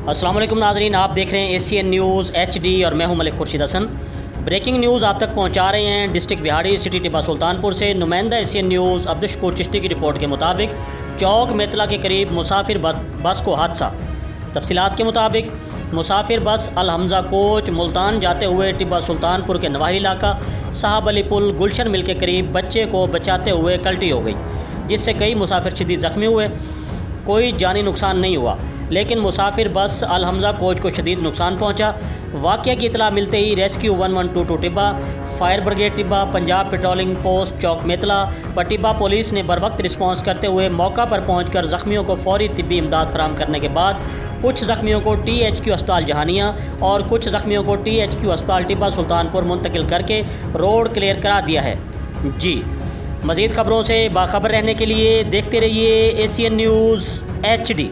अस्सलाम वालेकुम नाज़रीन, आप देख रहे हैं एशियन न्यूज़ HD और मैं हूं मलिक खुर्शीद हसन। ब्रेकिंग न्यूज़ आप तक पहुंचा रहे हैं डिस्ट्रिक्ट बिहाड़ी सिटी टिब्बा सुल्तानपुर से। नुमाइंदा एशियन न्यूज़ अब्दुल चिश्ती की रिपोर्ट के मुताबिक चौक मेतला के करीब मुसाफिर बस को हादसा। तफसीलात के मुताबिक मुसाफिर बस अल हमज़ा कोच मुल्तान जाते हुए टिब्बा सुल्तानपुर के नवाही इलाका साहब अली पुल गुलशन मिल के करीब बच्चे को बचाते हुए कल्टी हो गई, जिससे कई मुसाफिर शदीद ज़ख्मी हुए। कोई जानी नुकसान नहीं हुआ, लेकिन मुसाफिर बस अल हमज़ा कोच को शदीद नुकसान पहुंचा। वाक़या की इतला मिलते ही rescue 1122 Tibba, fire brigade Tibba, Punjab patrolling post चौक मेतला व टिब्बा पुलिस ने बरवक्त रिस्पॉन्स करते हुए मौका पर पहुंचकर ज़ख्मियों को फौरी तिब्बी इमदाद फराहम करने के बाद कुछ ज़ख्मियों को THQ अस्पताल जहानिया और कुछ ज़ख्मियों को THQ अस्पताल टिब्बा सुल्तानपुर मुंतकिल करके रोड क्लियर करा दिया है। जी, मज़ीद ख़बरों से बाखबर रहने के लिए देखते रहिए एशियन न्यूज़ HD।